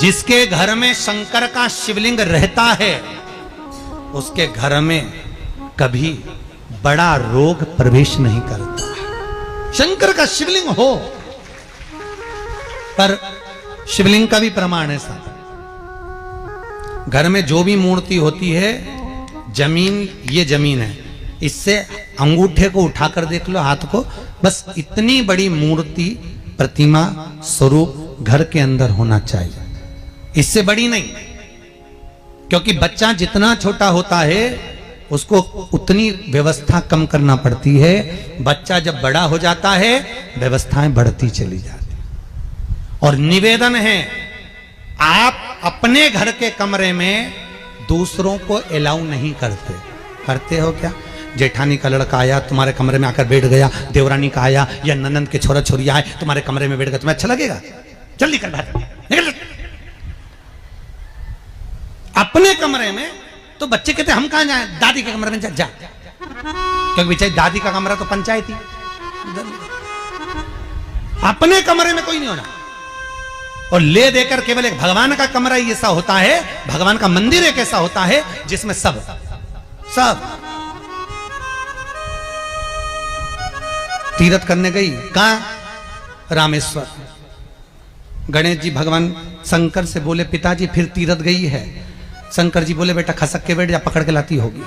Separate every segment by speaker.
Speaker 1: जिसके घर में शंकर का शिवलिंग रहता है उसके घर में कभी बड़ा रोग प्रवेश नहीं करता। शंकर का शिवलिंग हो, पर शिवलिंग का भी प्रमाण है साहब, घर में जो भी मूर्ति होती है, जमीन ये जमीन है, इससे अंगूठे को उठाकर देख लो, हाथ को, बस इतनी बड़ी मूर्ति प्रतिमा स्वरूप घर के अंदर होना चाहिए, इससे बड़ी नहीं। क्योंकि बच्चा जितना छोटा होता है उसको उतनी व्यवस्था कम करना पड़ती है, बच्चा जब बड़ा हो जाता है व्यवस्थाएं बढ़ती चली जाती। और निवेदन है, आप अपने घर के कमरे में दूसरों को अलाउ नहीं करते। करते हो क्या? जेठानी का लड़का आया तुम्हारे कमरे में आकर बैठ गया, देवरानी का आया या ननंद के छोरा छोरिया आए तुम्हारे कमरे में बैठ गया, तुम्हें अच्छा लगेगा? जल्दी कर बाहर निकल। अपने कमरे में तो बच्चे कहते हम कहां जाएं, दादी के कमरे में जा, क्योंकि बेचारी दादी का कमरा तो पंचायती। अपने कमरे में कोई नहीं होना। और ले देकर केवल एक भगवान का कमरा ही ऐसा होता है, भगवान का मंदिर एक ऐसा होता है जिसमें सब तीर्थ करने गई। कहां? रामेश्वर। गणेश जी भगवान शंकर से बोले पिताजी फिर तीर्थ गई है। शंकर जी बोले बेटा खसक के बैठ जा, पकड़ के लाती होगी।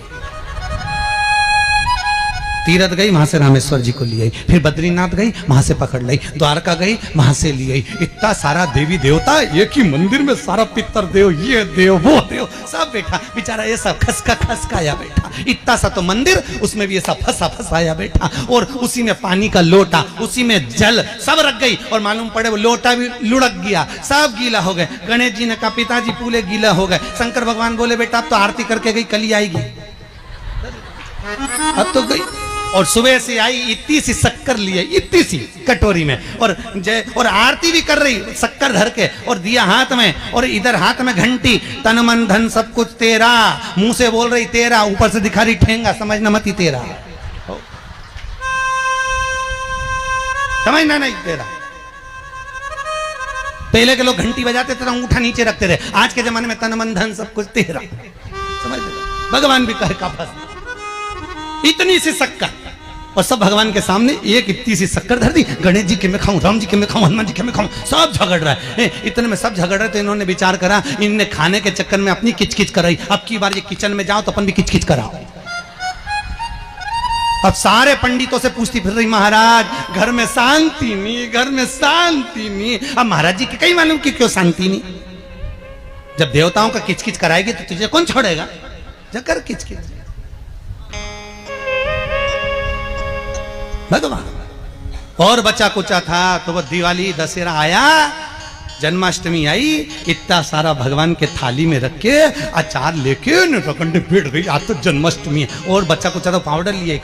Speaker 1: तीर्थ गई, वहां से रामेश्वर जी को ले आई, फिर बद्रीनाथ गई, वहां से पकड़ लाई, द्वारका गई, वहां से ले आई। इतना सारा देवी देवता एक ही मंदिर में, सारा पितर देव, ये देव वो देव सब बैठा, बेचारा ये सब खसकाया बैठा। इतना सा तो मंदिर, उसमें भी ऐसा फंसाया बैठा, और उसी में पानी का लोटा, उसी में जल सब रख गई, और मालूम पड़े वो लोटा भी लुढ़क गया, सब गीला हो गए। गणेश जी ने कहा पिताजी पूरे गीला हो गए। शंकर भगवान बोले बेटा अब तो आरती करके गई, कल ही आएगी। अब तो गई, और सुबह से आई, इतनी सी शक्कर लिए, इतनी सी कटोरी में, और आरती भी कर रही शक्कर धर के, और दिया हाथ में, और इधर हाथ में घंटी, तन मन धन सब कुछ तेरा, मुंह से बोल रही तेरा, ऊपर से दिखा रही ठेंगा, समझना मत ही तेरा, समझना नहीं तेरा। पहले के लोग घंटी बजाते थे तो अंगूठा नीचे रखते थे, आज के जमाने में तन मन धन सब कुछ तेरा, समझ भगवान भी कहे का बस इतनी सी शक्कर, और सब भगवान के सामने एक इतनी सी शक्कर धर दी। गणेश जी के मैं खाऊं, राम जी के मैं खाऊं, हनुमान जी के मैं खाऊं, सब झगड़ रहा है। इतने में सब झगड़ रहे, तो इन्होंने विचार करा, इनने खाने के चक्कर में अपनी किचकिच कराई, अब की बार ये किचन में जाओ तो अपन भी किचकिच कराओ। अब सारे पंडितों से पूछती फिर रही, महाराज घर में शांति नहीं, घर में शांति नहीं। अब महाराज जी के कहीं मालूम कि क्यों शांति नहीं? जब देवताओं का किचकिच कराएगी तो तुझे कौन छोड़ेगा? जकर किचकिच भगवान। और बचा कुचा था तो वो दिवाली दशहरा आया, जन्माष्टमी आई, इतना सारा भगवान के थाली में रख के अचार लेके रकंडे बैठ गई, आज तो जन्माष्टमी है। और बच्चा कुचा तो पाउडर लिया